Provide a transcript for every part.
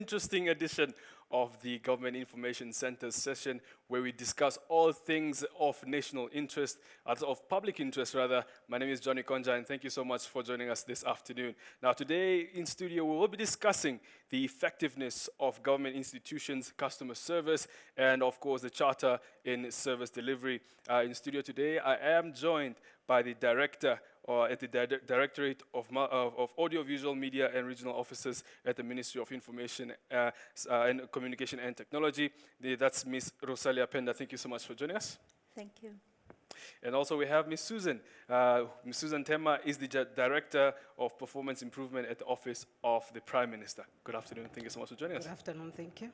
Interesting edition of the Government Information Center session where we discuss all things of national interest, of public interest rather. My name is Johnny Konja and thank you so much for joining us this afternoon. Now today in studio we will be discussing the effectiveness of government institutions, customer service, and of course the charter in service delivery. In studio today I am joined by the director at the Directorate of Audiovisual Media and Regional Offices at the Ministry of Information and Communication and Technology. That's Ms. Rosalia Penda. Thank you so much for joining us. Thank you. And also we have Ms. Susan. Ms. Susan Tema is the Director of Performance Improvement at the Office of the Prime Minister. Good afternoon. Thank you so much for joining us. Good afternoon. Thank you.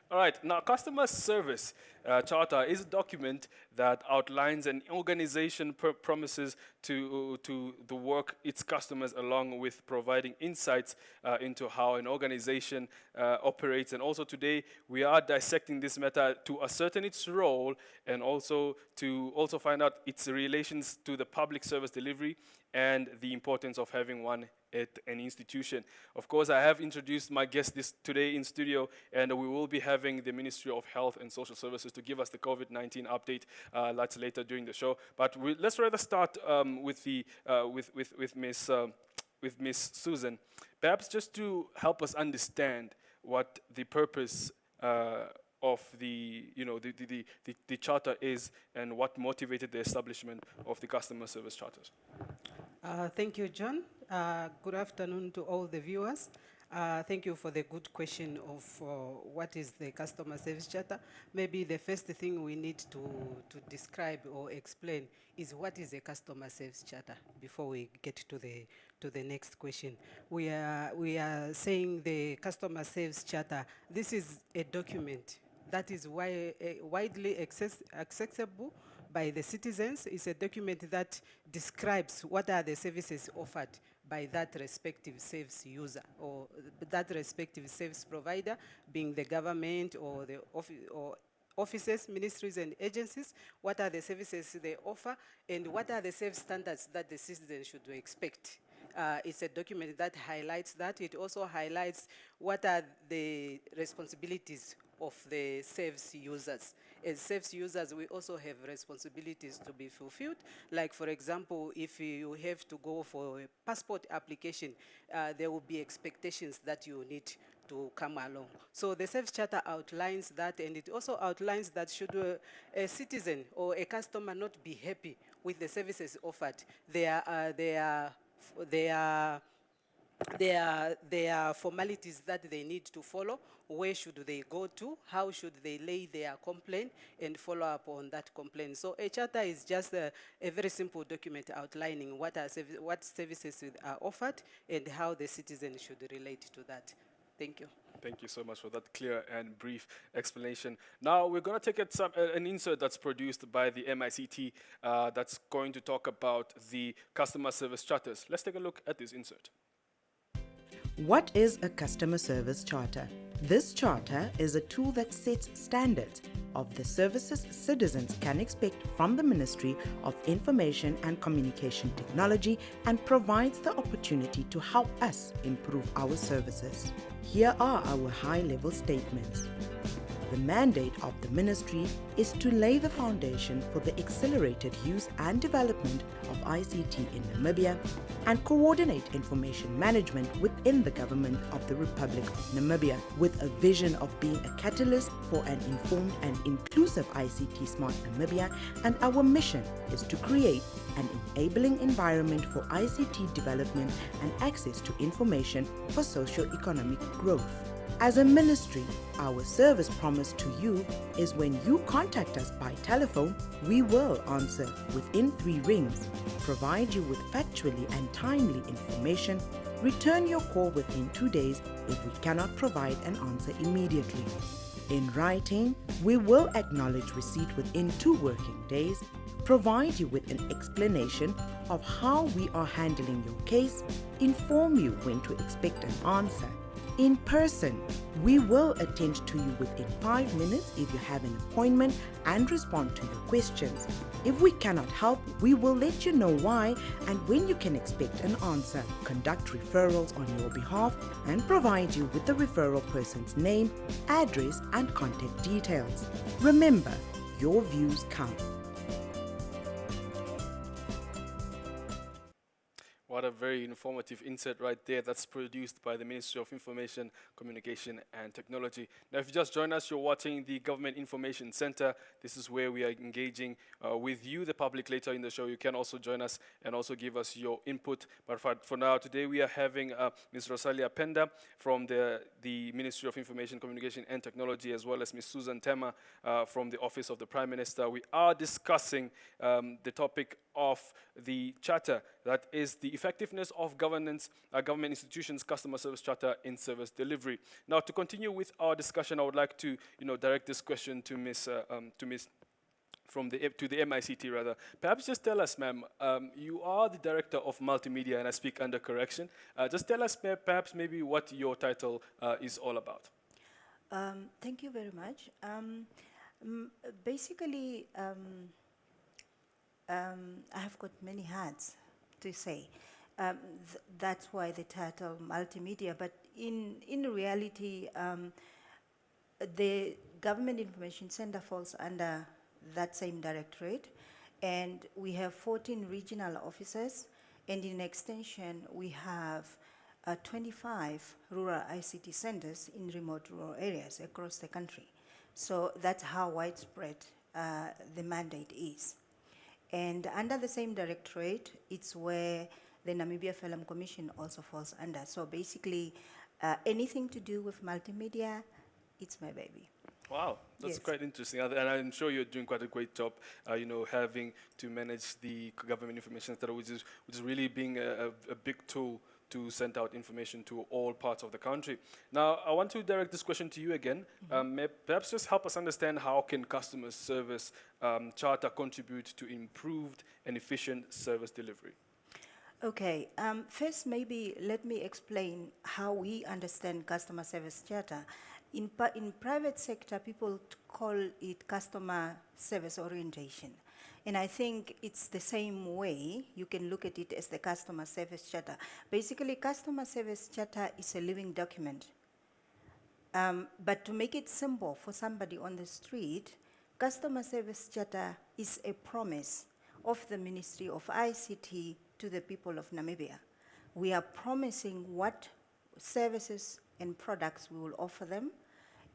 All right, now customer service charter is a document that outlines an organization promises to the work its customers along with providing insights into how an organization operates. And also today we are dissecting this matter to ascertain its role and also to find out its relations to the public service delivery and the importance of having one at an institution. Of course, I have introduced my guest today in studio, and we will be having the Ministry of Health and Social Services to give us the COVID-19 update that's later during the show. But let's rather start with Miss Susan, perhaps just to help us understand what the purpose of the charter is and what motivated the establishment of the customer service charters. Thank you, John. Good afternoon to all the viewers. Thank you for the good question of what is the customer service charter. Maybe the first thing we need to describe or explain is what is a customer service charter before we get to the next question. We are saying the customer service charter. This is a document that is widely accessible by the citizens. It's a document that describes what are the services offered by that respective service user or that respective service provider, being the government or the offices, ministries and agencies. What are the services they offer and what are the service standards that the citizen should expect? It's a document that highlights that. It also highlights what are the responsibilities of the service users. As service users, we also have responsibilities to be fulfilled. Like, for example, if you have to go for a passport application, there will be expectations that you need to come along. So the service charter outlines that, and it also outlines that should a citizen or a customer not be happy with the services offered, there are formalities that they need to follow. Where should they go to? How should they lay their complaint and follow up on that complaint? So a charter is just a very simple document outlining what services are offered and how the citizen should relate to that. Thank you. Thank you so much for that clear and brief explanation. Now we're going to take an insert that's produced by the MICT that's going to talk about the customer service charters. Let's take a look at this insert. What is a customer service charter? This charter is a tool that sets standards of the services citizens can expect from the Ministry of Information and Communication Technology and provides the opportunity to help us improve our services. Here are our high-level statements. The mandate of the Ministry is to lay the foundation for the accelerated use and development of ICT in Namibia and coordinate information management within the Government of the Republic of Namibia with a vision of being a catalyst for an informed and inclusive ICT Smart Namibia, and our mission is to create an enabling environment for ICT development and access to information for socio-economic growth. As a ministry, our service promise to you is when you contact us by telephone, we will answer within 3 rings, provide you with factually and timely information, return your call within 2 days if we cannot provide an answer immediately. In writing, we will acknowledge receipt within 2 working days, provide you with an explanation of how we are handling your case, inform you when to expect an answer, in person. We will attend to you within 5 minutes if you have an appointment and respond to your questions. If we cannot help, we will let you know why and when you can expect an answer, conduct referrals on your behalf, and provide you with the referral person's name, address, and contact details. Remember, your views count. What a very informative insert right there. That's produced by the Ministry of Information, Communication and Technology. Now, if you just joined us, you're watching the Government Information Center. This is where we are engaging with you, the public, later in the show. You can also join us and also give us your input. But for now, today we are having Ms. Rosalia Penda from the Ministry of Information, Communication and Technology, as well as Ms. Susan Tema from the Office of the Prime Minister. We are discussing the topic of the charter, that is the effectiveness of government institutions, customer service charter in service delivery. Now, to continue with our discussion, I would like to direct this question to Ms. To the MICT rather. Perhaps just tell us, ma'am, you are the director of multimedia, and I speak under correction. Just tell us, perhaps maybe what your title is all about. Thank you very much. Basically, I have got many hats to say. That's why the title multimedia. But in reality, the Government Information Center falls under that same directorate, and we have 14 regional offices, and in extension, we have 25 rural ICT centers in remote rural areas across the country. So that's how widespread the mandate is. And under the same directorate, it's where the Namibia Film Commission also falls under. So basically, anything to do with multimedia, it's my baby. Wow, that's Yes. quite interesting. And I'm sure you're doing quite a great job, having to manage the Government Information Center, which is really being a big tool to send out information to all parts of the country. Now, I want to direct this question to you again. Perhaps just help us understand how can customer service charter contribute to improved and efficient service delivery? Okay, first maybe let me explain how we understand customer service charter. In private sector, people call it customer service orientation. And I think it's the same way you can look at it as the customer service charter. Basically, customer service charter is a living document. But to make it simple for somebody on the street, customer service charter is a promise of the Ministry of ICT to the people of Namibia. We are promising what services and products we will offer them,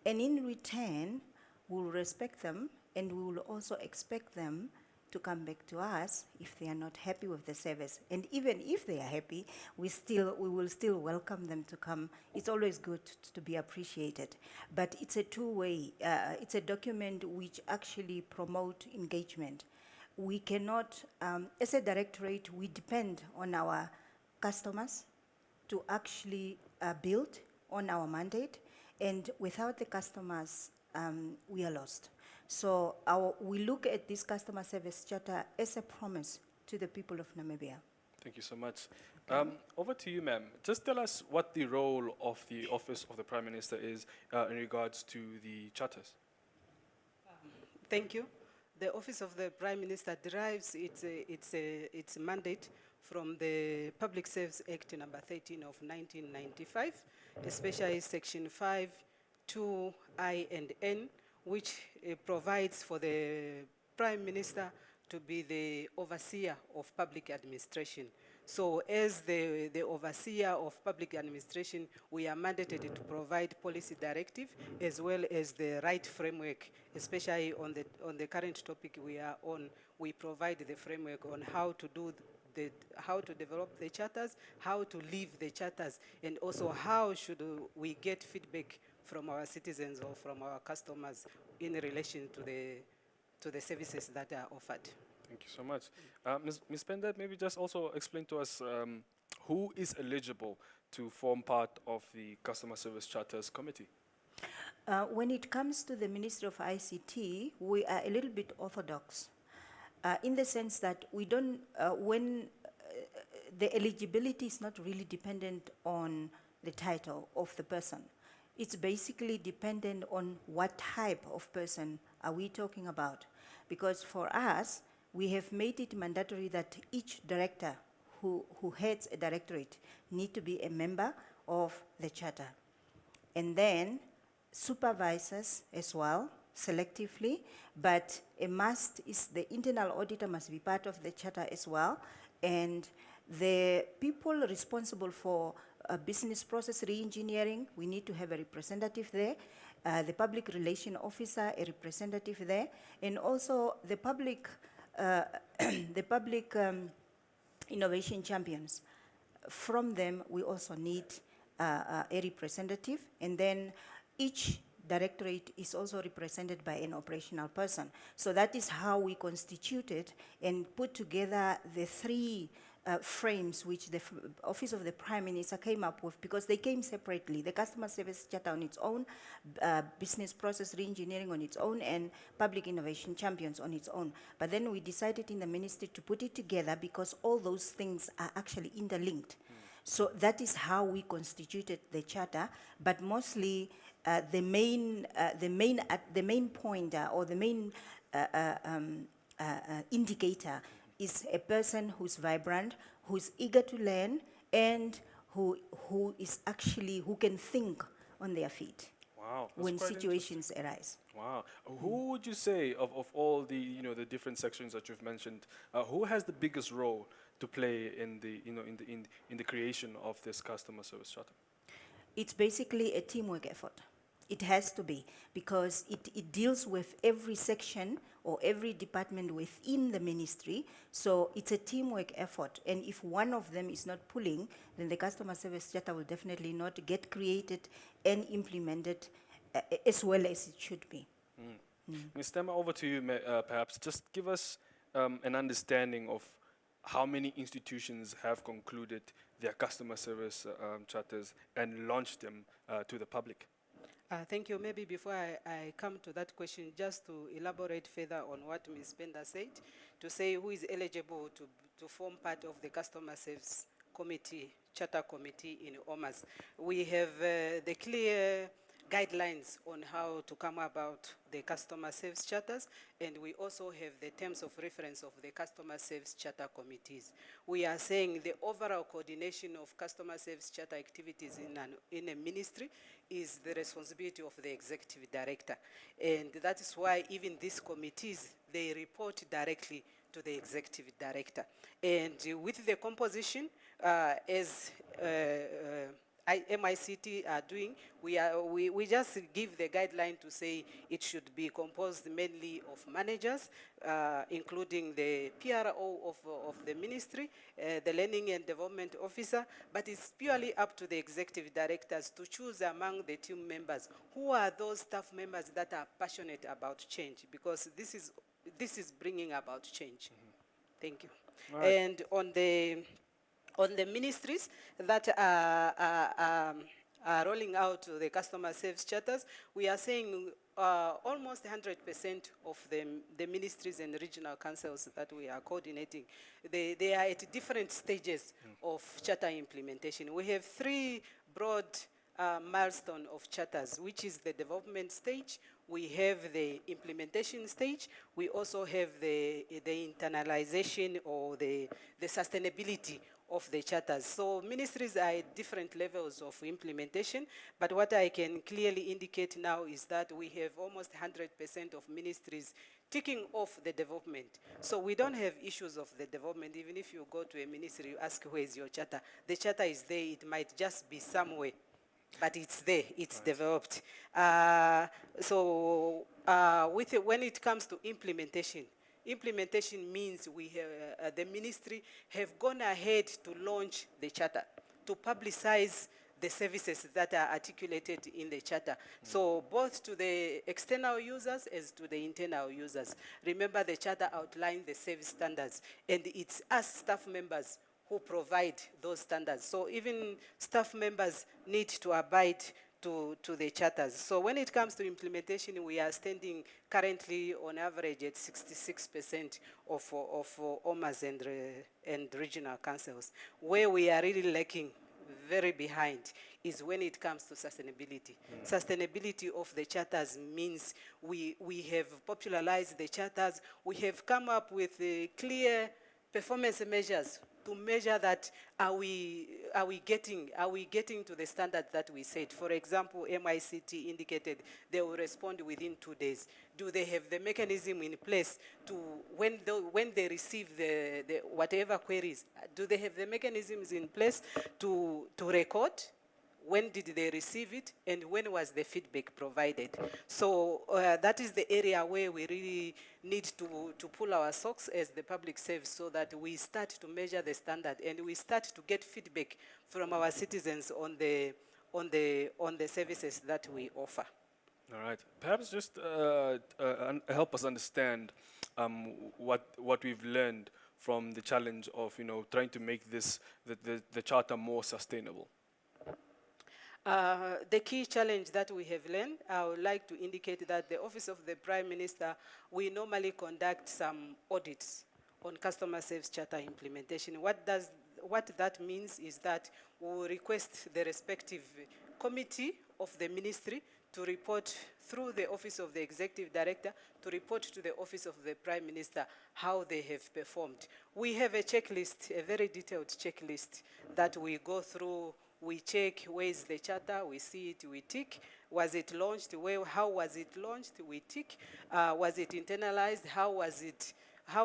and in return, we will respect them, and we will also expect them to come back to us if they are not happy with the service. And even if they are happy, we will still welcome them to come. It's always good to be appreciated. But it's a two-way, it's a document which actually promotes engagement. We cannot, as a directorate, we depend on our customers to actually build on our mandate, and without the customers, we are lost. So we look at this customer service charter as a promise to the people of Namibia. Thank you so much. Over to you, ma'am. Just tell us what the role of the Office of the Prime Minister is in regards to the charters. Thank you. The Office of the Prime Minister derives its mandate from the Public Service Act number 13 of 1995, especially Section 5, 2I and N, which provides for the Prime Minister to be the overseer of public administration. So as the overseer of public administration, we are mandated to provide policy directive as well as the right framework, especially on the current topic we are on. We provide the framework on how to do how to develop the charters, how to live the charters, and also how should we get feedback from our citizens or from our customers in relation to the services that are offered. Thank you so much. Ms. Penda, maybe just also explain to us who is eligible to form part of the Customer Service Charters Committee? When it comes to the Ministry of ICT, we are a little bit orthodox in the sense that we don't, the eligibility is not really dependent on the title of the person. It's basically dependent on what type of person are we talking about. Because for us, we have made it mandatory that each director who heads a directorate need to be a member of the charter. And then supervisors as well, selectively, but a must is the internal auditor must be part of the charter as well. And the people responsible for business process re-engineering, we need to have a representative there. The public relation officer, a representative there. And also the public, innovation champions. From them, we also need a representative, and then each directorate is also represented by an operational person. So that is how we constituted and put together the three frames which the Office of the Prime Minister came up with, because they came separately. The Customer Service Charter on its own, Business Process Reengineering on its own, and Public Innovation Champions on its own. But then we decided in the ministry to put it together because all those things are actually interlinked. So that is how we constituted the charter, but mostly the main pointer or the main indicator is a person who's vibrant, who's eager to learn, and who can think on their feet. Wow, that's when quite situations arise. Wow. Who would you say of all the the different sections that you've mentioned, who has the biggest role to play in the in the creation of this customer service charter? It's basically a teamwork effort. It has to be, because it deals with every section or every department within the ministry. So it's a teamwork effort. And if one of them is not pulling, then the customer service charter will definitely not get created and implemented as well as it should be. Ms. Stemma, over to you, perhaps. Just give us an understanding of how many institutions have concluded their customer service charters and launched them to the public. Thank you. Maybe before I come to that question, just to elaborate further on what Ms. Bender said, to say who is eligible to form part of the customer service committee, charter committee in OMAS. We have the clear guidelines on how to come about the customer service charters, and we also have the terms of reference of the customer service charter committees. We are saying the overall coordination of customer service charter activities in a ministry is the responsibility of the executive director. And that is why even these committees, they report directly to the executive director. And with the composition, as MICT are doing, we just give the guideline to say it should be composed mainly of managers, including the PRO of the ministry, the learning and development officer, but it's purely up to the executive directors to choose among the team members who are those staff members that are passionate about change, because this is bringing about change. Thank you. All right. And on the ministries that are rolling out the customer service charters, we are saying almost 100% of the ministries and regional councils that we are coordinating, they are at different stages of charter implementation. We have three broad milestone of charters, which is the development stage, we have the implementation stage, we also have the internalization or the sustainability of the charters. So ministries are at different levels of implementation, but what I can clearly indicate now is that we have almost 100% of ministries ticking off the development. So we don't have issues of the development. Even if you go to a ministry, you ask where is your charter, the charter is there, it might just be somewhere, but it's there, it's developed. When it comes to implementation means we have, the ministry have gone ahead to launch the charter, to publicize the services that are articulated in the charter. So both to the external users as to the internal users. Remember, the charter outlines the service standards, and it's us staff members who provide those standards. So even staff members need to abide to the charters. So when it comes to implementation, we are standing currently on average at 66% of OMAs and regional councils. Where we are really lacking very behind is when it comes to sustainability. Sustainability of the charters means we have popularized the charters, we have come up with clear performance measures to measure that are we getting to the standard that we set. For example, MICT indicated they will respond within 2 days. Do they have the mechanism in place to, when they receive the whatever queries, do they have the mechanisms in place to record? When did they receive it, and when was the feedback provided? So that is the area where we really need to pull our socks as the public service, so that we start to measure the standard and we start to get feedback from our citizens on the services that we offer. All right. Perhaps just help us understand what we've learned from the challenge of trying to make the charter more sustainable. The key challenge that we have learned, I would like to indicate that the Office of the Prime Minister, we normally conduct some audits on customer service charter implementation. What that means is that we will request the respective committee of the ministry to report through the Office of the Executive Director, to report to the Office of the Prime Minister how they have performed. We have a checklist, a very detailed checklist that we go through. We check where is the charter, we see it, we tick. Was it launched? How was it launched? We tick. Was it internalized? How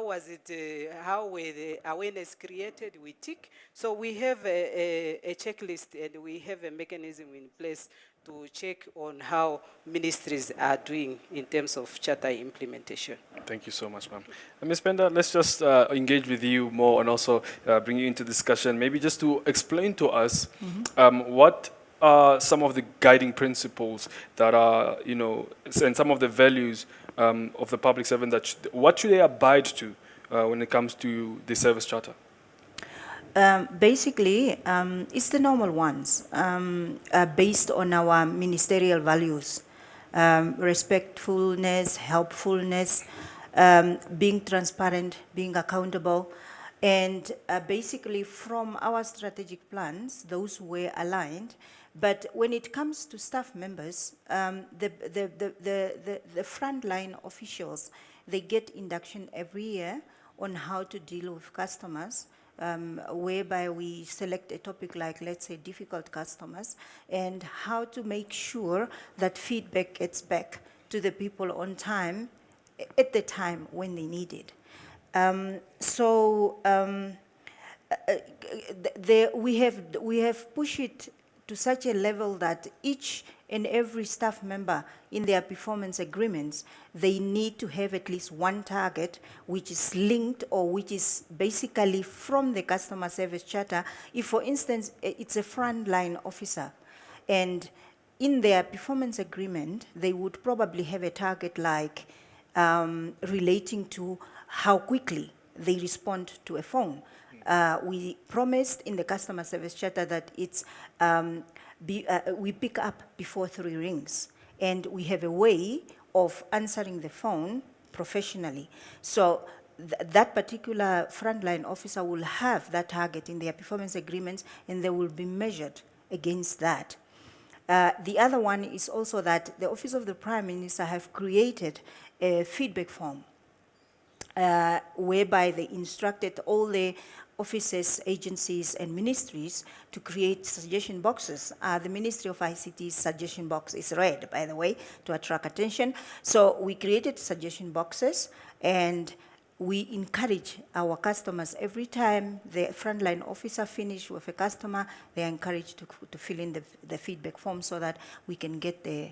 were the awareness created? We tick. So we have a checklist, and we have a mechanism in place to check on how ministries are doing in terms of charter implementation. Thank you so much, ma'am. Ms. Penda, let's just engage with you more and also bring you into discussion. Maybe just to explain to us what are some of the guiding principles that are, and some of the values of the public servant that what should they abide to when it comes to the service charter? Basically, it's the normal ones, based on our ministerial values: respectfulness, helpfulness, being transparent, being accountable. And basically from our strategic plans, those were aligned. But when it comes to staff members, the frontline officials, they get induction every year on how to deal with customers, whereby we select a topic like, let's say, difficult customers, and how to make sure that feedback gets back to the people on time, at the time when they need it. We have pushed it to such a level that each and every staff member in their performance agreements, they need to have at least one target which is linked or which is basically from the customer service charter. If, for instance, it's a frontline officer, and in their performance agreement, they would probably have a target like relating to how quickly they respond to a phone. We promised in the customer service charter that it's we pick up before 3 rings, and we have a way of answering the phone professionally. So that particular frontline officer will have that target in their performance agreements, and they will be measured against that. The other one is also that the Office of the Prime Minister have created a feedback form whereby they instructed all the offices, agencies, and ministries to create suggestion boxes. The Ministry of ICT's suggestion box is red, by the way, to attract attention. So we created suggestion boxes, and we encourage our customers every time the frontline officer finish with a customer, they are encouraged to fill in the feedback form so that we can get the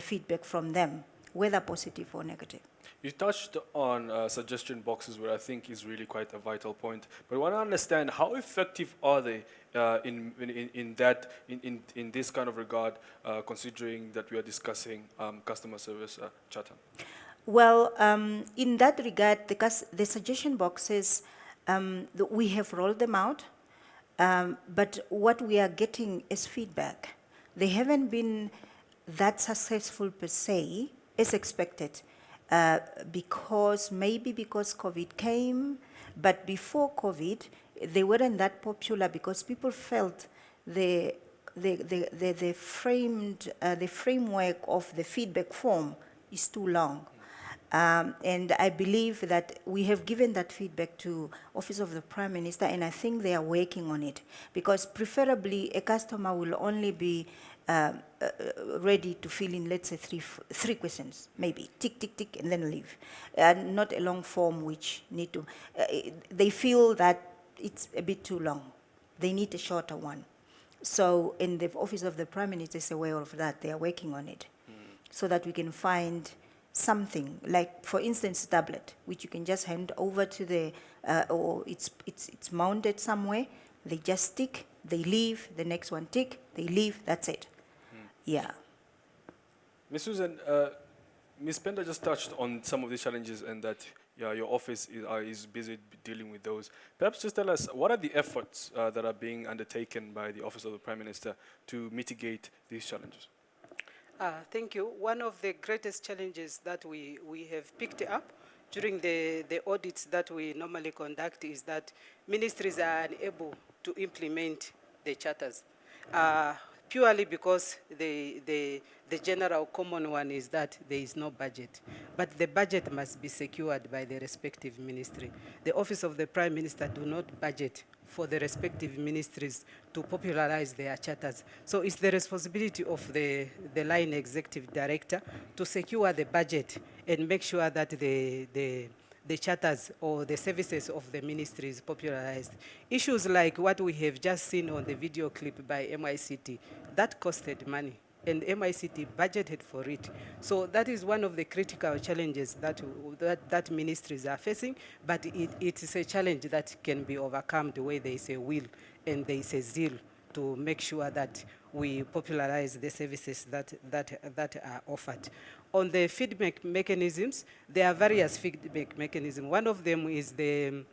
feedback from them, whether positive or negative. You touched on suggestion boxes, where I think is really quite a vital point. But I want to understand, how effective are they in this kind of regard, considering that we are discussing customer service charter? Well, in that regard, the suggestion boxes, we have rolled them out, but what we are getting is feedback. They haven't been that successful per se as expected. Because COVID came, but before COVID, they weren't that popular because people felt the framework of the feedback form is too long. And I believe that we have given that feedback to Office of the Prime Minister, and I think they are working on it. Because preferably, a customer will only be ready to fill in, let's say, three questions, maybe, tick, tick, tick, and then leave. Not a long form which need to, they feel that it's a bit too long. They need a shorter one. So in the Office of the Prime Minister is aware of that. They are working on it so that we can find something, like, for instance, tablet, which you can just hand over to the, or it's mounted somewhere. They just tick, they leave, the next one tick, they leave, that's it. Yeah. Ms. Susan, Ms. Penda just touched on some of these challenges and that your office is busy dealing with those. Perhaps just tell us, what are the efforts that are being undertaken by the Office of the Prime Minister to mitigate these challenges? Thank you. One of the greatest challenges that we have picked up during the audits that we normally conduct is that ministries are unable to implement the charters, purely because the general common one is that there is no budget. But the budget must be secured by the respective ministry. The Office of the Prime Minister do not budget for the respective ministries to popularize their charters. So it's the responsibility of the line executive director to secure the budget and make sure that the charters or the services of the ministry is popularized. Issues like what we have just seen on the video clip by MICT, that costed money, and MICT budgeted for it. So that is one of the critical challenges that ministries are facing, but it is a challenge that can be overcome the way there is a will and there is a zeal to make sure that we popularize the services that are offered. On the feedback mechanisms, there are various feedback mechanisms. One of them is the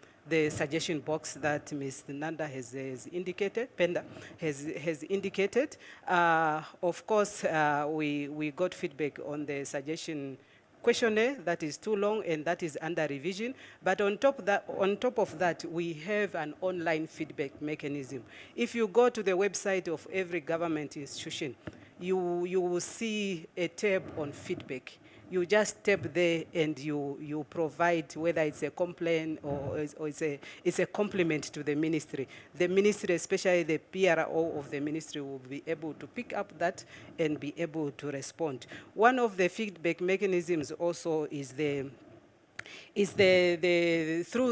suggestion box that Ms. Nanda has indicated, Penda has indicated. Of course, we got feedback on the suggestion questionnaire that is too long and that is under revision. But on top of that, we have an online feedback mechanism. If you go to the website of every government institution, you will see a tab on feedback. You just tap there and you provide, whether it's a complaint or it's a compliment to the ministry. The ministry, especially the PRO of the ministry, will be able to pick up that and be able to respond. One of the feedback mechanisms also is through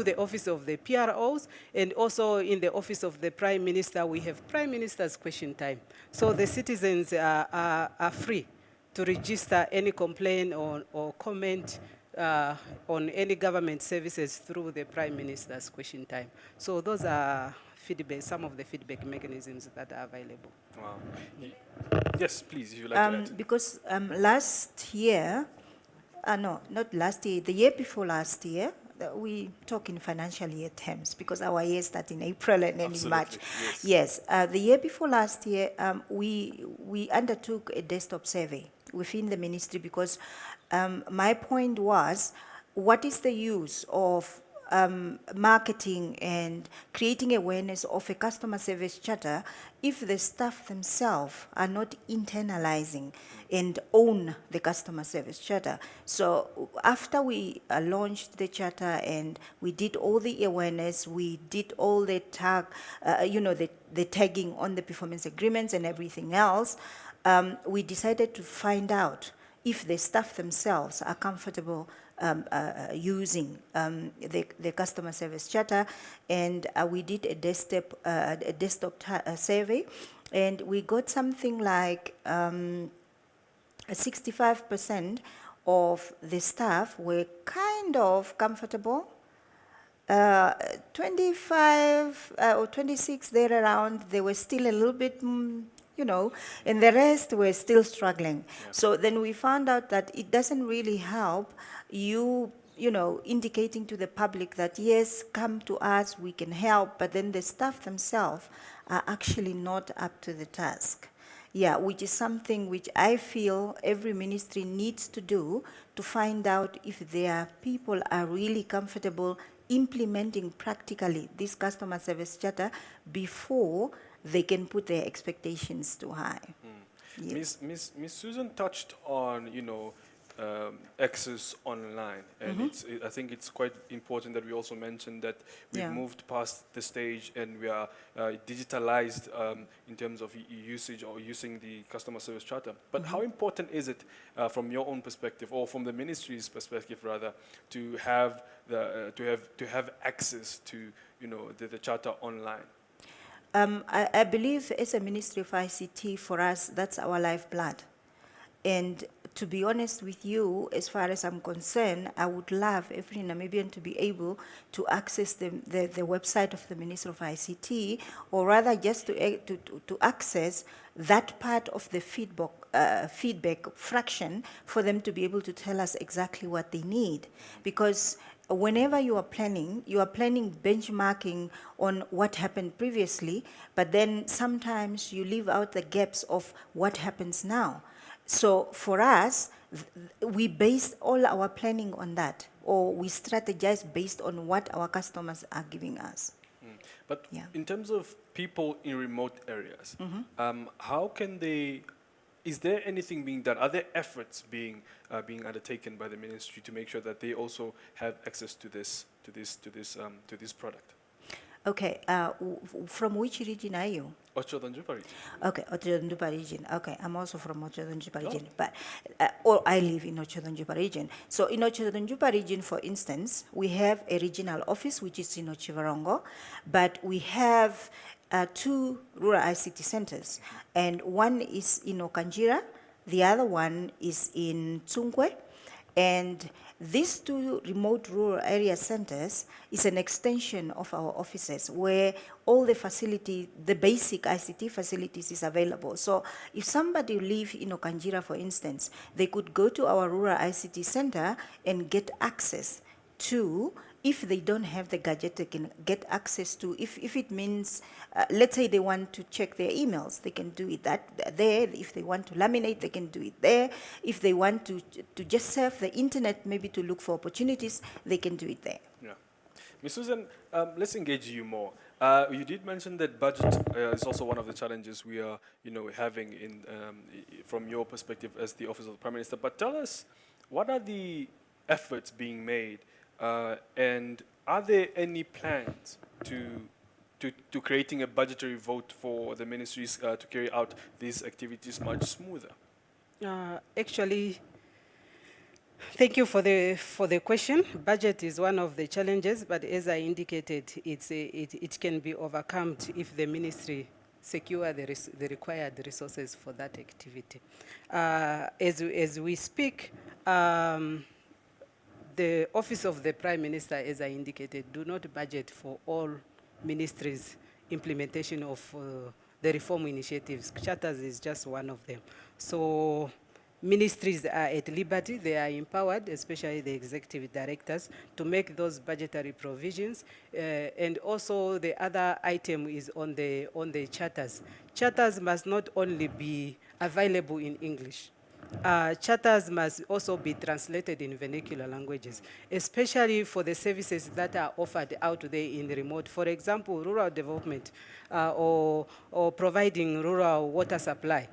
the office of the PROs, and also in the office of the Prime Minister, we have Prime Minister's question time. So the citizens are free to register any complaint or comment on any government services through the Prime Minister's question time. So those are some of the feedback mechanisms that are available. Wow. Yes, please, if you'd like to add. Because last year, no, not last year, the year before last year, we talk in financial year terms because our year starts in April and then in March. Yes. The year before last year, we undertook a desktop survey within the ministry because my point was, what is the use of marketing and creating awareness of a customer service charter if the staff themselves are not internalizing and own the customer service charter? So after we launched the charter and we did all the awareness, we did all the the tagging on the performance agreements and everything else, we decided to find out if the staff themselves are comfortable using the customer service charter, and we did a desktop survey, and we got something like 65% of the staff were kind of comfortable. 25 or 26 there around, they were still a little bit, and the rest were still struggling. Yeah. So then we found out that it doesn't really help indicating to the public that, yes, come to us, we can help, but then the staff themselves are actually not up to the task. Yeah, which is something which I feel every ministry needs to do to find out if their people are really comfortable implementing practically this customer service charter before they can put their expectations too high. Yes. Miss Susan touched on, access online, and I think it's quite important that we also mention that we've Yeah. moved past the stage and we are digitalized in terms of usage or using the customer service charter. But how important is it, from your own perspective, or from the ministry's perspective rather, to have to have access to the charter online? I believe as a Ministry of ICT, for us, that's our lifeblood. And to be honest with you, as far as I'm concerned, I would love every Namibian to be able to access the website of the Ministry of ICT, or rather just to access that part of the feedback fraction for them to be able to tell us exactly what they need. Because whenever you are planning benchmarking on what happened previously, but then sometimes you leave out the gaps of what happens now. So for us, we base all our planning on that, or we strategize based on what our customers are giving us. But Yeah. in terms of people in remote areas, how can they? Is there anything being done? Are there efforts being undertaken by the ministry to make sure that they also have access to this product? Okay, from which region are you? Ochodonjupa region. Okay, Ochodonjupa region. Okay, I'm also from Ochodonjupa region, but or I live in Ochodonjupa region. So in Ochodonjupa region, for instance, we have a regional office which is in Ochivarongo, but we have 2 rural ICT centers, and one is in Okanjira, the other one is in Tsungwe, and these 2 remote rural area centers is an extension of our offices where all the facility, the basic ICT facilities is available. So if somebody live in Okanjira, for instance, they could go to our rural ICT center and get access to, if they don't have the gadget, they can get access to, if it means, let's say they want to check their emails, they can do it there. If they want to laminate, they can do it there. If they want to just surf the internet, maybe to look for opportunities, they can do it there. Yeah. Ms. Susan, let's engage you more. You did mention that budget is also one of the challenges we are, having in, from your perspective as the Office of the Prime Minister. But tell us, what are the efforts being made, and are there any plans to creating a budgetary vote for the ministries to carry out these activities much smoother? Actually, thank you for the question. Budget is one of the challenges, but as I indicated, it can be overcome if the ministry secure the required resources for that activity. As we speak, the Office of the Prime Minister, as I indicated, do not budget for all ministries' implementation of the reform initiatives. Charters is just one of them. So ministries are at liberty, they are empowered, especially the executive directors, to make those budgetary provisions. And also the other item is on the charters. Charters must not only be available in English. Charters must also be translated in vernacular languages, especially for the services that are offered out there in the remote. For example, rural development or providing rural water supply.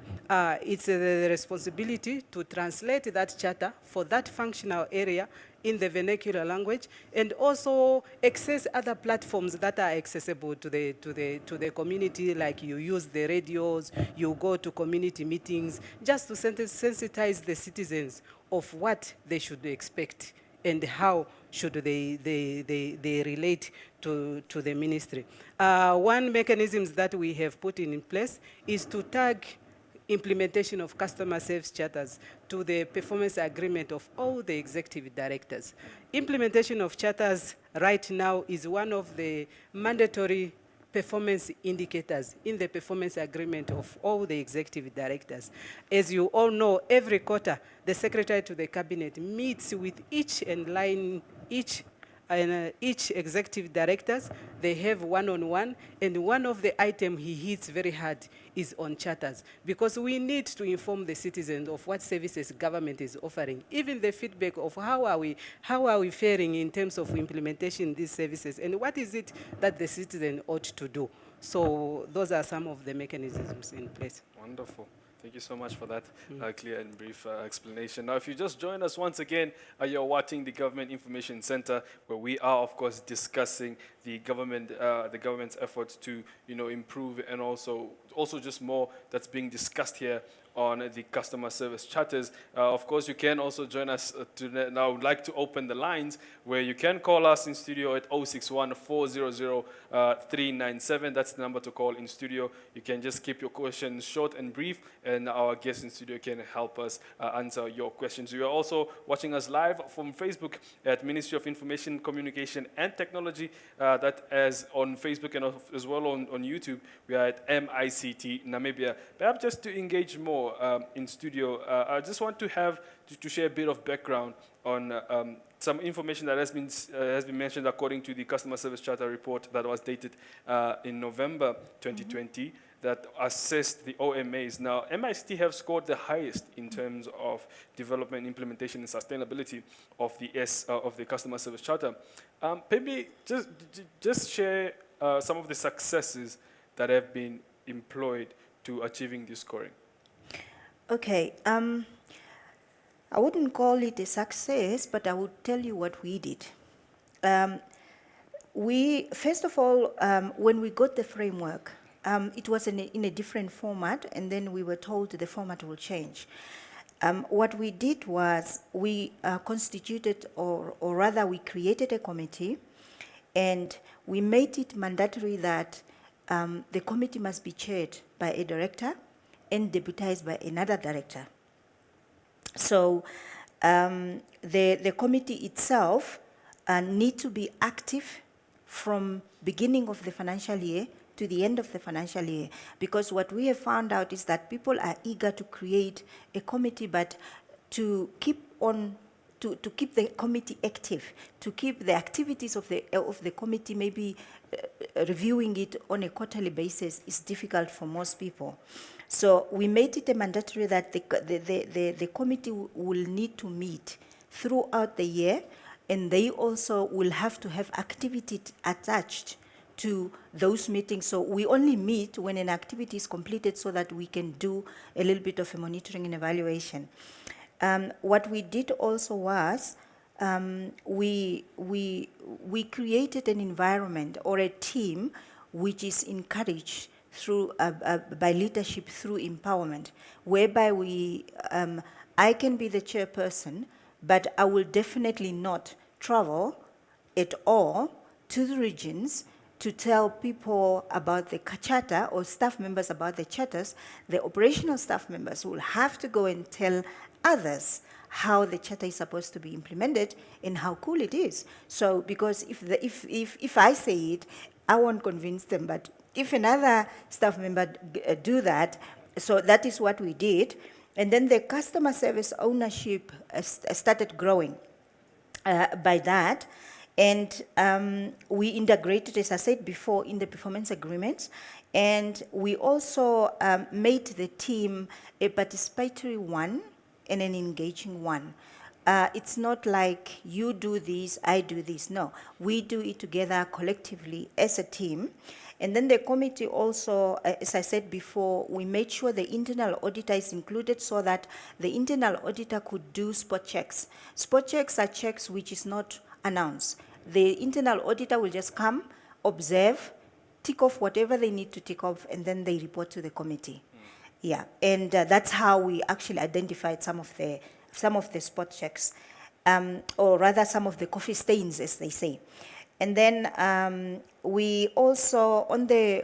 It's the responsibility to translate that charter for that functional area in the vernacular language, and also access other platforms that are accessible to the community, like you use the radios, you go to community meetings, just to sensitize the citizens of what they should expect and how should they relate to the ministry. One mechanism that we have put in place is to tag implementation of customer service charters to the performance agreement of all the executive directors. Implementation of charters right now is one of the mandatory performance indicators in the performance agreement of all the executive directors. As you all know, every quarter, the Secretary to the Cabinet meets with each and each executive directors, they have one-on-one, and one of the items he hits very hard is on charters, because we need to inform the citizens of what services government is offering, even the feedback of how are we faring in terms of implementation of these services, and what is it that the citizen ought to do. So those are some of the mechanisms in place. Wonderful. Thank you so much for that clear and brief explanation. Now, if you just join us once again, you're watching the Government Information Center, where we are, of course, discussing the government's efforts to, improve, and also just more that's being discussed here on the customer service charters. Of course, you can also join us now. I'd like to open the lines where you can call us in studio at 061-400-397. That's the number to call in studio. You can just keep your questions short and brief, and our guest in studio can help us answer your questions. You are also watching us live from Facebook at Ministry of Information, Communication and Technology. That is on Facebook, and as well on YouTube. We are at MICT Namibia. Perhaps just to engage more in studio, I just want to share a bit of background on some information that has been mentioned according to the Customer Service Charter report that was dated in November 2020 that assessed the OMAs. Now, MICT have scored the highest in terms of development, implementation, and sustainability of the Customer Service Charter. Maybe just share some of the successes that have been employed to achieving this scoring. Okay, I wouldn't call it a success, but I would tell you what we did. First of all, when we got the framework, it was in a different format, and then we were told the format will change. What we did was we constituted, or rather we created a committee, and we made it mandatory that the committee must be chaired by a director and deputized by another director. So the committee itself need to be active from beginning of the financial year to the end of the financial year, because what we have found out is that people are eager to create a committee, but to keep the committee active, to keep the activities of the committee, maybe reviewing it on a quarterly basis, is difficult for most people. So we made it a mandatory that the committee will need to meet throughout the year, and they also will have to have activity attached to those meetings. So we only meet when an activity is completed so that we can do a little bit of a monitoring and evaluation. What we did also was we created an environment or a team which is encouraged through by leadership through empowerment, whereby I can be the chairperson, but I will definitely not travel at all to the regions to tell people about the charter, or staff members about the charters. The operational staff members will have to go and tell others how the charter is supposed to be implemented and how cool it is. So, because if I say it, I won't convince them, but if another staff member do that, so that is what we did. And then the customer service ownership started growing by that. And we integrated, as I said before, in the performance agreements. And we also made the team a participatory one and an engaging one. It's not like you do this, I do this. No, we do it together collectively as a team. And then the committee also, as I said before, we made sure the internal auditor is included so that the internal auditor could do spot checks. Spot checks are checks which is not announced. The internal auditor will just come, observe, tick off whatever they need to tick off, and then they report to the committee. Yeah, and that's how we actually identified some of the spot checks, or rather some of the coffee stains, as they say. And then we also, on the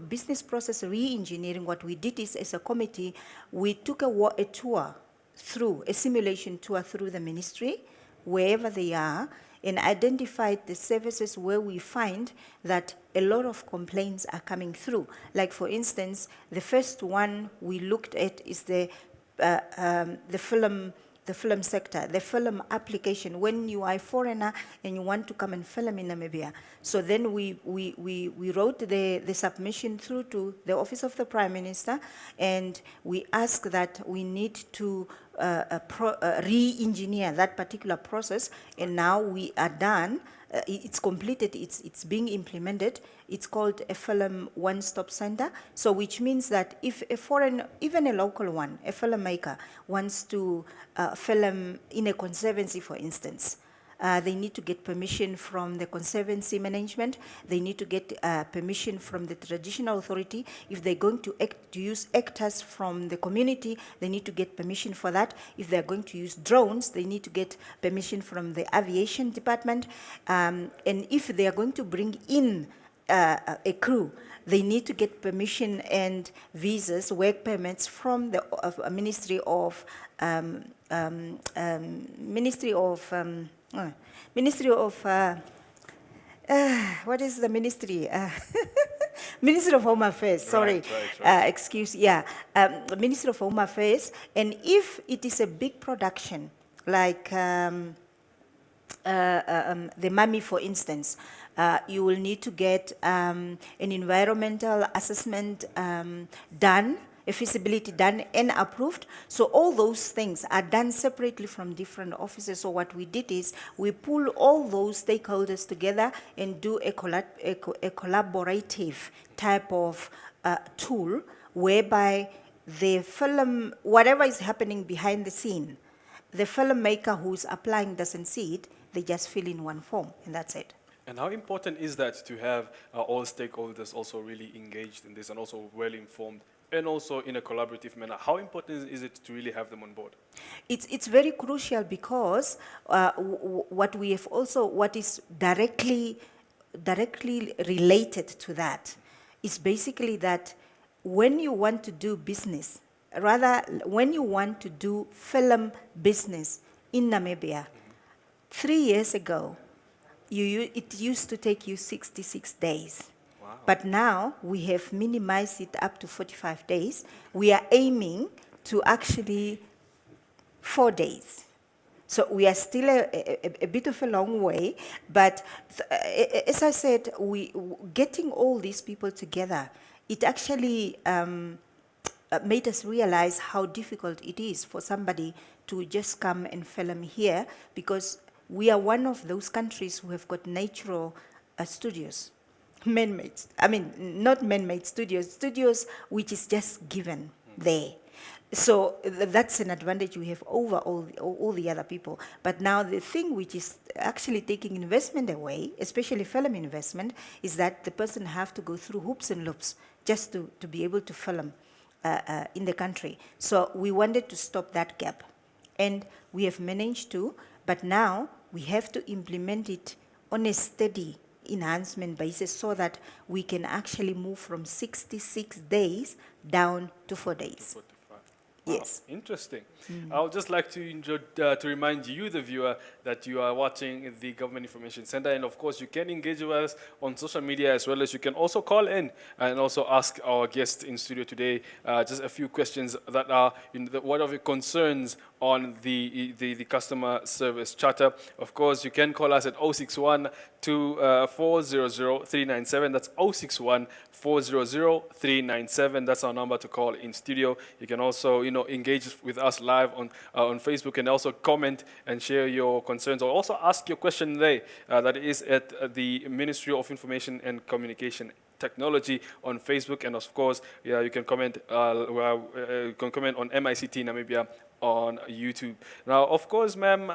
business process re-engineering, what we did is, as a committee, we took a tour through, a simulation tour through the ministry, wherever they are, and identified the services where we find that a lot of complaints are coming through. Like, for instance, the first one we looked at is the film the film sector, the film application, when you are a foreigner and you want to come and film in Namibia. So then we wrote the submission through to the Office of the Prime Minister, and we asked that we need to re-engineer that particular process, and now we are done. It's completed, it's being implemented. It's called a film one-stop center. So which means that if a foreign, even a local one, a filmmaker wants to film in a conservancy, for instance, they need to get permission from the conservancy management. They need to get permission from the traditional authority. If they're going to use actors from the community, they need to get permission for that. If they're going to use drones, they need to get permission from the aviation department. And if they are going to bring in a crew, they need to get permission and visas, work permits from the Ministry of what is the ministry? Ministry of Home Affairs, sorry. Right. Excuse, yeah. Ministry of Home Affairs. And if it is a big production, like the Mummy, for instance, you will need to get an environmental assessment done, a feasibility done and approved. So all those things are done separately from different offices. So what we did is we pull all those stakeholders together and do a collaborative type of tool whereby the film, whatever is happening behind the scene, the filmmaker who's applying doesn't see it, they just fill in one form and that's it. And how important is that to have all stakeholders also really engaged in this and also well informed and also in a collaborative manner? How important is it to really have them on board? It's very crucial because what we have also, what is directly related to that is basically that when you want to do business, rather when you want to do film business in Namibia, 3 years ago, it used to take you 66 days. Wow. But now we have minimized it up to 45 days. We are aiming to actually 4 days. So we are still a bit of a long way, but as I said, getting all these people together, it actually made us realize how difficult it is for somebody to just come and film here, because we are one of those countries who have got natural studios, man-made, I mean, not man-made studios, studios which is just given there. So that's an advantage we have over all the other people. But now the thing which is actually taking investment away, especially film investment, is that the person have to go through hoops and loops just to be able to film in the country. So we wanted to stop that gap. And we have managed to, but now we have to implement it on a steady enhancement basis so that we can actually move from 66 days down to 4 days. Wow, yes. Interesting. I would just like to remind you, the viewer, that you are watching the Government Information Center, and of course you can engage with us on social media, as well as you can also call in and also ask our guests in studio today just a few questions that are what are your concerns on the customer service charter. Of course, you can call us at 061 400 397. That's 061 400 397. That's our number to call in studio. You can also engage with us live on Facebook, and also comment and share your concerns, or also ask your question there. That is at the Ministry of Information and Communication Technology on Facebook, and of course, you can comment. Comment on MICT Namibia on YouTube. Now, of course, ma'am,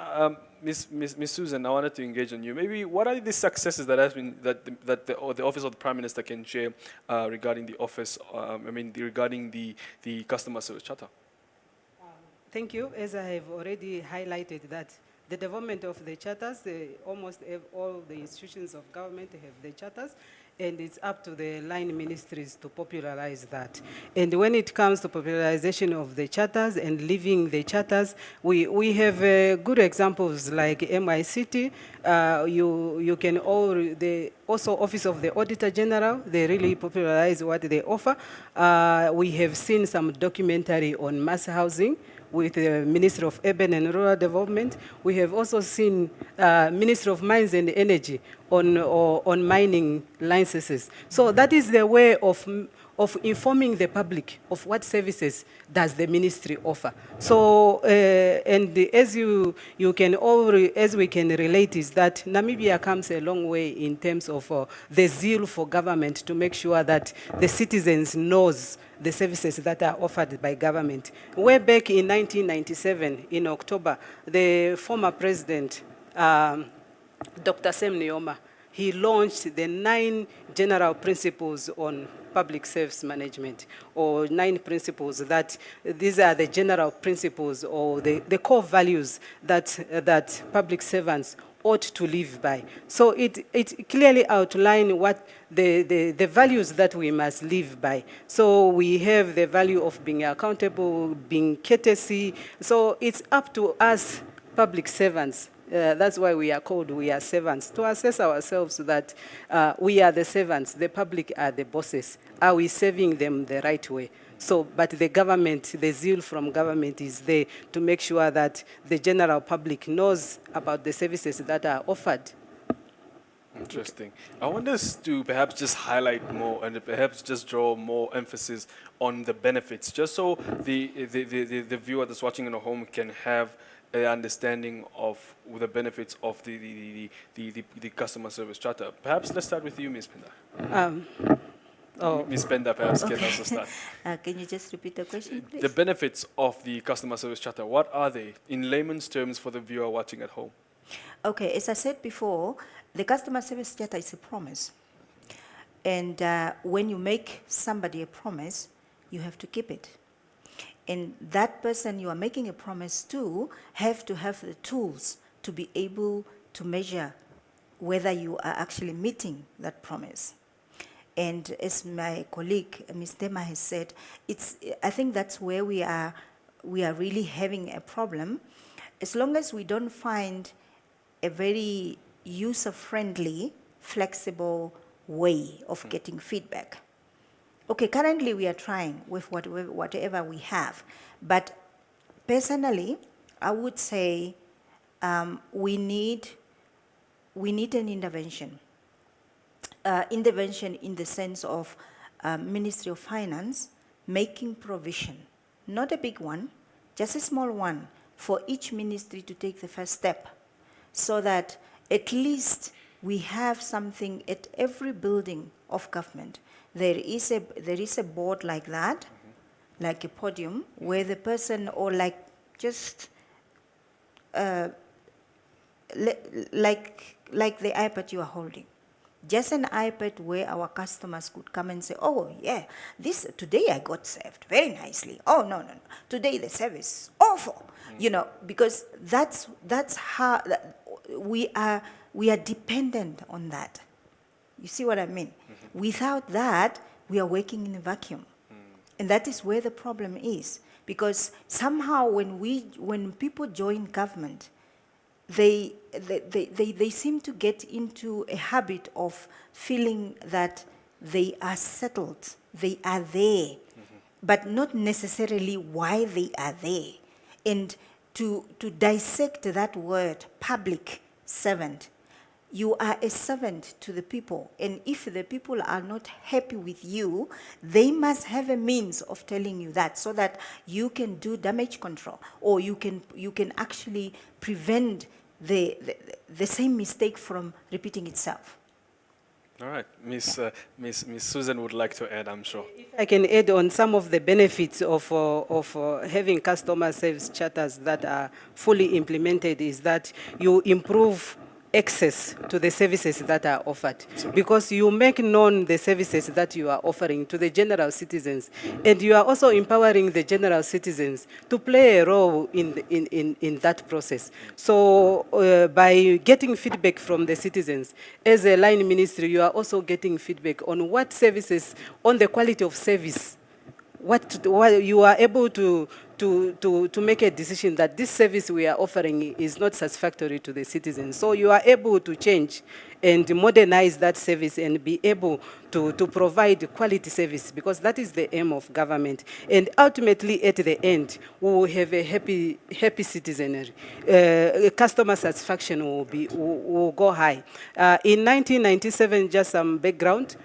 Miss Susan, I wanted to engage on you. Maybe what are the successes that has been that the Office of the Prime Minister can share regarding the office? Regarding the customer service charter. Thank you. As I have already highlighted, that the development of the charters, almost all the institutions of government have the charters, and it's up to the line ministries to popularize that. And when it comes to popularization of the charters and living the charters, we have good examples like MICT. You can also Office of the Auditor General, they really popularize what they offer. We have seen some documentary on mass housing, with the Ministry of Urban and Rural Development. We have also seen Ministry of Mines and Energy on mining licenses. So that is the way of informing the public of what services does the ministry offer. So, and as as we can relate, is that Namibia comes a long way in terms of the zeal for government to make sure that the citizens knows the services that are offered by government. Way back in 1997, in October, the former president, Dr. Sam Nujoma, he launched the 9 general principles on public service management, or 9 principles that these are the general principles or the core values that public servants ought to live by. So it clearly outlines what the values that we must live by. So we have the value of being accountable, being courtesy. So it's up to us, public servants. That's why we are servants, to assess ourselves that we are the servants, the public are the bosses. Are we serving them the right way? So, but the government, the zeal from government is there to make sure that the general public knows about the services that are offered. Interesting. I want us to perhaps just highlight more and perhaps just draw more emphasis on the benefits, just so the viewer that's watching in a home can have an understanding of the benefits of the customer service charter. Perhaps let's start with you, Ms. Penda. Ms. Penda perhaps can also start. Can you just repeat the question, please? The benefits of the customer service charter, what are they in layman's terms for the viewer watching at home? Okay, as I said before, the customer service charter is a promise. And when you make somebody a promise, you have to keep it. And that person you are making a promise to have the tools to be able to measure whether you are actually meeting that promise. And as my colleague, Ms. Dema, has said, I think that's where we are really having a problem. As long as we don't find a very user-friendly, flexible way of getting feedback. Okay, currently we are trying with whatever we have, but personally, I would say we need an intervention. Intervention in the sense of Ministry of Finance making provision, not a big one, just a small one, for each ministry to take the first step, so that at least we have something at every building of government. There is a board like that, like a podium, where the person, or like just like the iPad you are holding. Just an iPad where our customers could come and say, oh yeah, today I got served very nicely. Oh no, today the service awful. You know, because that's how we are dependent on that. You see what I mean? Without that, we are working in a vacuum. And that is where the problem is. Because somehow when people join government, they seem to get into a habit of feeling that they are settled, they are there, but not necessarily why they are there. And to dissect that word, public servant, you are a servant to the people, and if the people are not happy with you, they must have a means of telling you that, so that you can do damage control, or you can actually prevent the same mistake from repeating itself. All right, Miss Susan would like to add, I'm sure. If I can add on some of the benefits of having customer service charters that are fully implemented, is that you improve access to the services that are offered, because you make known the services that you are offering to the general citizens, and you are also empowering the general citizens to play a role in that process. So by getting feedback from the citizens, as a line ministry, you are also getting feedback on what services, on the quality of service, what you are able to make a decision that this service we are offering is not satisfactory to the citizens. So you are able to change and modernize that service and be able to provide quality service, because that is the aim of government. And ultimately, at the end, we will have a happy citizenry. Customer satisfaction will go high. In 1997, just some background,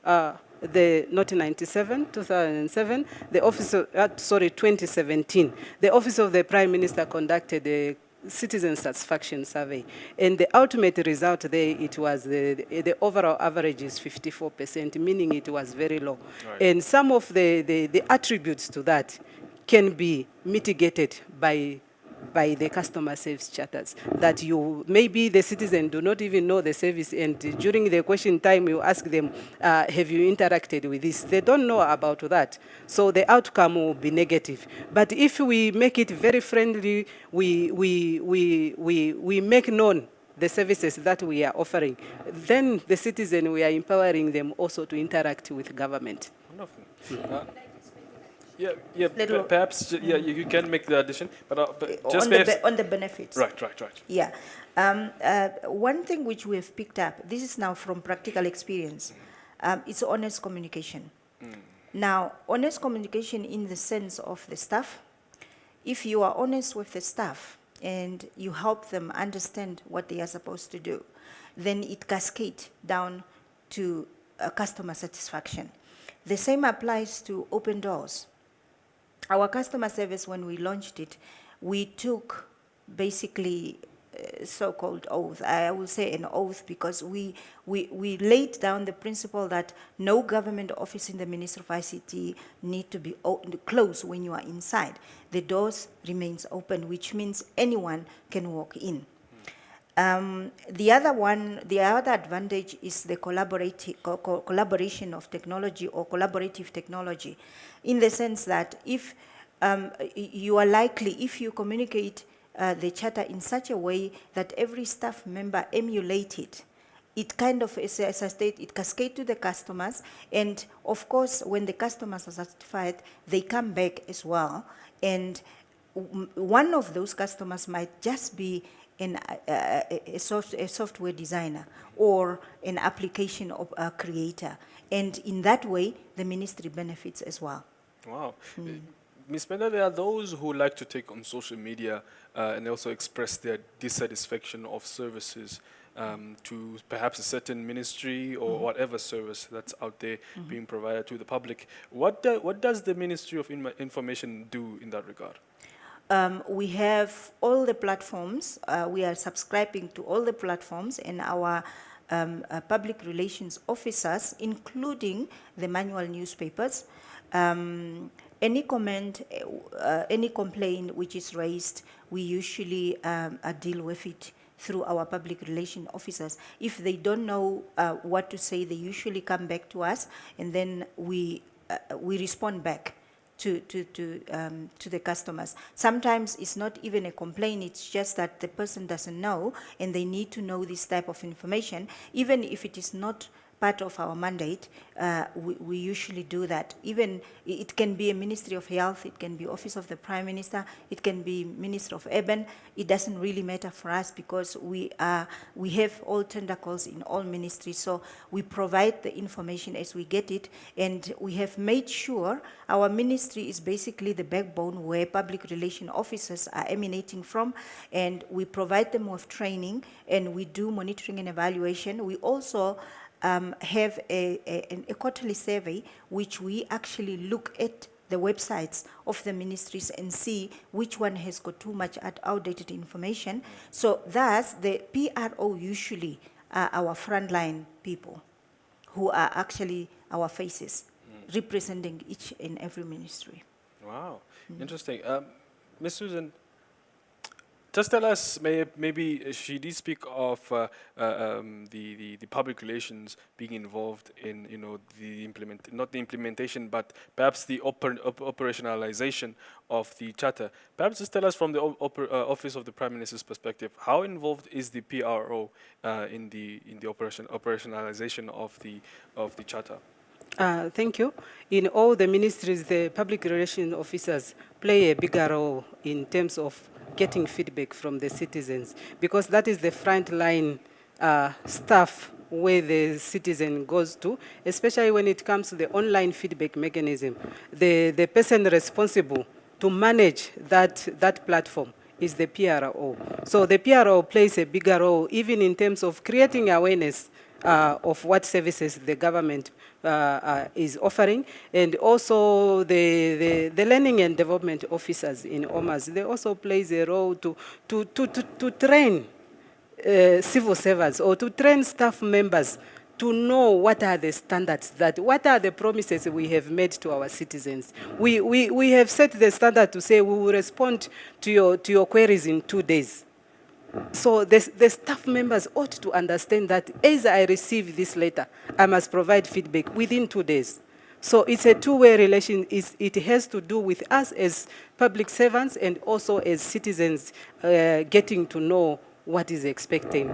not 97, 2007, the office of, 2017, the Office of the Prime Minister conducted a citizen satisfaction survey. And the ultimate result there, it was the overall average is 54%, meaning it was very low. Right. And some of the attributes to that can be mitigated by the customer service charters, that you, maybe the citizen do not even know the service, and during the question time you ask them, have you interacted with this? They don't know about that. So the outcome will be negative. But if we make it very friendly, we make known the services that we are offering, then the citizen, we are empowering them also to interact with government. Wonderful. Perhaps you can make the addition, but just on the benefits. Right. Yeah. One thing which we have picked up, this is now from practical experience, it's honest communication. Now, honest communication in the sense of the staff. If you are honest with the staff and you help them understand what they are supposed to do, then it cascades down to customer satisfaction. The same applies to open doors. Our customer service, when we launched it, we took basically so-called oath. I will say an oath, because we laid down the principle that no government office in the Ministry of ICT need to be closed when you are inside. The doors remains open, which means anyone can walk in. The other advantage is the collaboration of technology, or collaborative technology, in the sense that if you are likely, if you communicate the charter in such a way that every staff member emulate it, it kind of, as I state, it cascades to the customers, and of course, when the customers are satisfied, they come back as well, and one of those customers might just be a software designer or an application of a creator. And in that way, the ministry benefits as well. Wow. Ms. Penda, there are those who like to take on social media and also express their dissatisfaction of services to perhaps a certain ministry or whatever service that's out there being provided to the public. What does the Ministry of Information do in that regard? We have all the platforms. We are subscribing to all the platforms, and our public relations officers, including the manual newspapers, any comment, any complaint which is raised, we usually deal with it through our public relation officers. If they don't know what to say, they usually come back to us, and then we respond back to the customers. Sometimes it's not even a complaint, it's just that the person doesn't know and they need to know this type of information. Even if it is not part of our mandate, we usually do that. Even it can be a Ministry of Health, it can be Office of the Prime Minister, it can be Minister of Urban. It doesn't really matter for us, because we have all tentacles in all ministries, so we provide the information as we get it, and we have made sure our ministry is basically the backbone where public relation officers are emanating from, and we provide them with training, and we do monitoring and evaluation. We also have a quarterly survey, which we actually look at the websites of the ministries and see which one has got too much outdated information. So thus, the PRO usually are our frontline people who are actually our faces, representing each and every ministry. Wow, interesting. Ms. Susan, just tell us, maybe she did speak of the public relations being involved in, not the implementation, but perhaps the operationalization of the charter. Perhaps just tell us from the Office of the Prime Minister's perspective, how involved is the PRO in the operationalization of the charter? Thank you. In all the ministries, the public relations officers play a bigger role in terms of getting feedback from the citizens, because that is the front line staff where the citizen goes to, especially when it comes to the online feedback mechanism. The person responsible to manage that platform is the PRO. So the PRO plays a bigger role even in terms of creating awareness of what services the government is offering, and also the learning and development officers in OMAS, they also plays a role to train civil servants or to train staff members to know what are the standards, what are the promises we have made to our citizens. We have set the standard to say we will respond to your queries in 2 days. So the staff members ought to understand that as I receive this letter, I must provide feedback within 2 days. So it's a two-way relation. It has to do with us as public servants and also as citizens getting to know what is expected.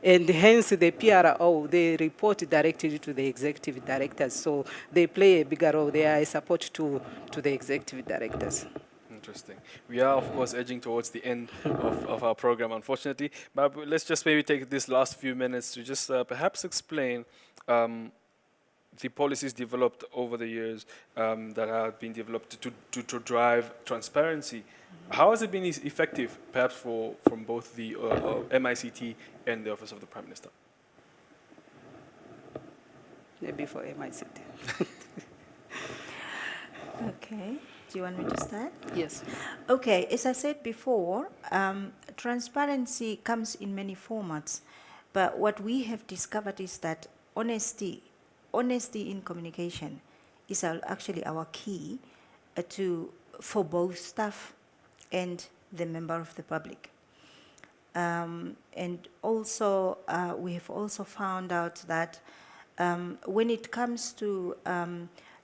And hence the PRO, they report directly to the executive directors. So they play a bigger role. They are a support to the executive directors. Interesting. We are, of course, edging towards the end of our program, unfortunately. But let's just maybe take this last few minutes to just perhaps explain the policies developed over the years that have been developed to drive transparency. How has it been effective, perhaps from both the MICT and the Office of the Prime Minister? Maybe for MICT. Okay. Do you want me to start? Yes. Okay, as I said before, transparency comes in many formats, but what we have discovered is that honesty in communication is actually our key for both staff and the member of the public. And also, we have also found out that when it comes to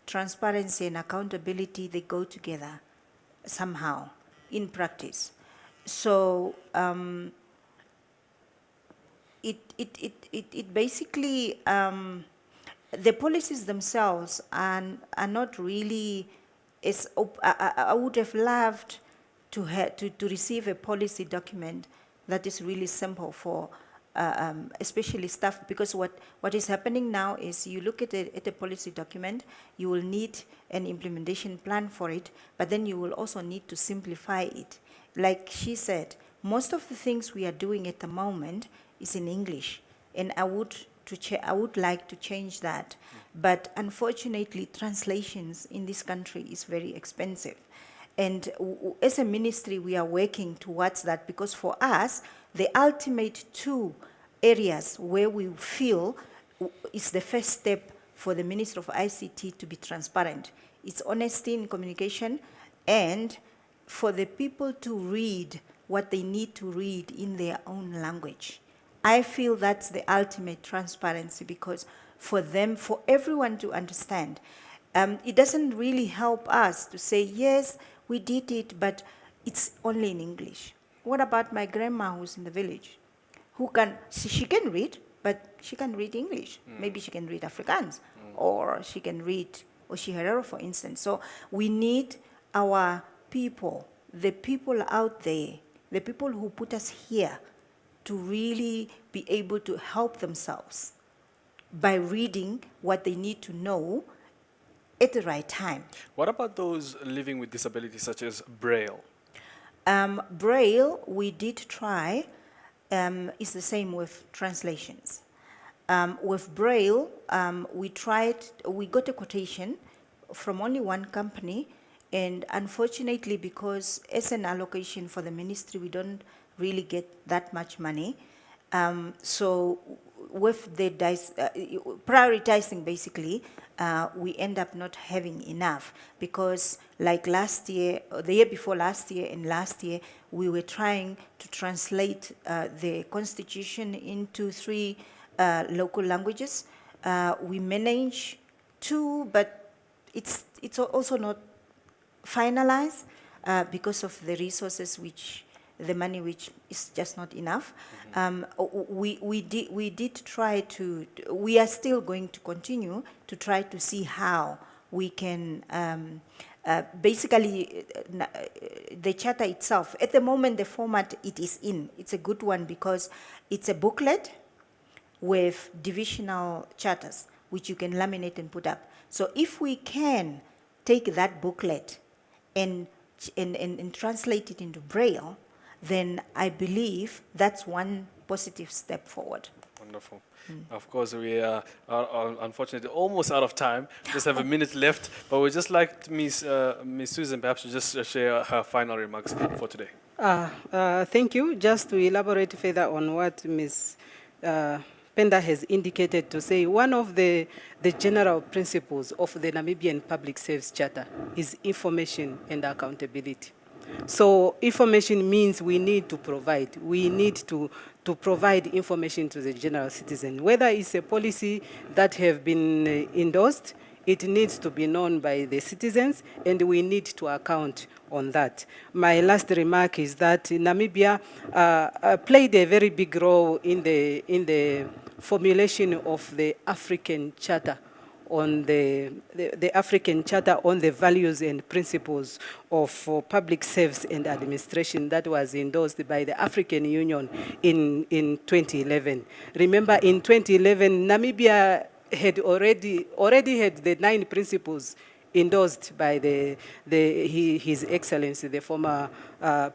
transparency and accountability, they go together somehow in practice. So it basically, the policies themselves are not really as I would have loved to receive a policy document that is really simple for especially staff, because what is happening now is you look at a policy document, you will need an implementation plan for it, but then you will also need to simplify it. Like she said, most of the things we are doing at the moment is in English, and I would like to change that. But unfortunately, translations in this country is very expensive. And as a ministry, we are working towards that, because for us, the ultimate two areas where we feel is the first step for the Minister of ICT to be transparent. It's honesty in communication, and for the people to read what they need to read in their own language. I feel that's the ultimate transparency, because for everyone to understand, it doesn't really help us to say, yes, we did it, but it's only in English. What about my grandma who's in the village? She can read, but she can read English. Maybe she can read Afrikaans, or she can read Oshiherero, for instance. So we need our people, the people out there, the people who put us here, to really be able to help themselves by reading what they need to know at the right time. What about those living with disabilities, such as Braille? Braille, we did try. It's the same with translations. With Braille, we got a quotation from only one company, and unfortunately, because as an allocation for the ministry, we don't really get that much money. So with the prioritizing, basically, we end up not having enough, because like last year, the year before last year and last year, we were trying to translate the constitution into 3 local languages. We managed to, but it's also not finalized because of the resources which the money which is just not enough. We did try to, we are still going to continue to try to see how we can basically, the charter itself, at the moment, the format it is in, it's a good one because it's a booklet with divisional charters, which you can laminate and put up. So if we can take that booklet and translate it into Braille, then I believe that's one positive step forward. Wonderful. Of course, we are unfortunately almost out of time. Just have a minute left, but we'd just like Ms. Susan perhaps to just share her final remarks for today. Thank you. Just to elaborate further on what Ms. Penda has indicated to say, one of the general principles of the Namibian Public Service Charter is information and accountability. So information means we need to provide. We need to provide information to the general citizen. Whether it's a policy that have been endorsed, it needs to be known by the citizens, and we need to account on that. My last remark is that Namibia played a very big role in the formulation of the African Charter on the African Charter on the values and principles of public service and administration that was endorsed by the African Union in 2011. Remember, in 2011, Namibia had already had the 9 principles endorsed by His Excellency, the former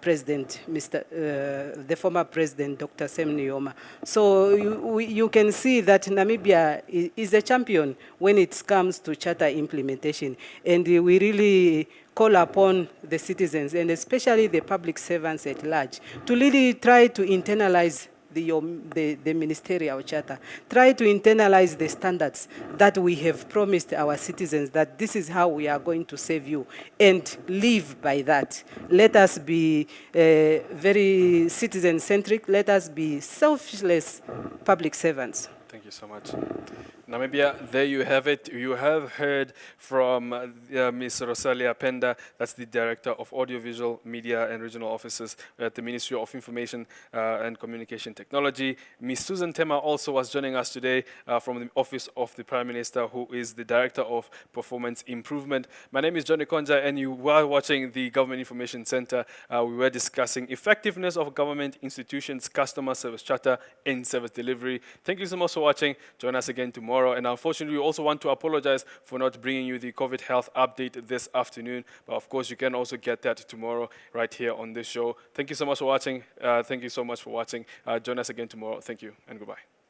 President, the former President, Dr. Sam Nujoma. So you can see that Namibia is a champion when it comes to charter implementation, and we really call upon the citizens, and especially the public servants at large, to really try to internalize the ministerial charter. Try to internalize the standards that we have promised our citizens, that this is how we are going to save you, and live by that. Let us be very citizen-centric. Let us be selfless public servants. Thank you so much. Namibia, there you have it. You have heard from Ms. Rosalia Penda, that's the Director of Audiovisual, Media and Regional Offices at the Ministry of Information and Communication Technology. Ms. Susan Tema also was joining us today from the Office of the Prime Minister, who is the Director of Performance Improvement. My name is Johnny Konja, and you were watching the Government Information Center. We were discussing effectiveness of government institutions, customer service charter, and service delivery. Thank you so much for watching. Join us again tomorrow. And unfortunately, we also want to apologize for not bringing you the COVID health update this afternoon. But of course, you can also get that tomorrow right here on this show. Thank you so much for watching. Thank you so much for watching. Join us again tomorrow. Thank you and goodbye.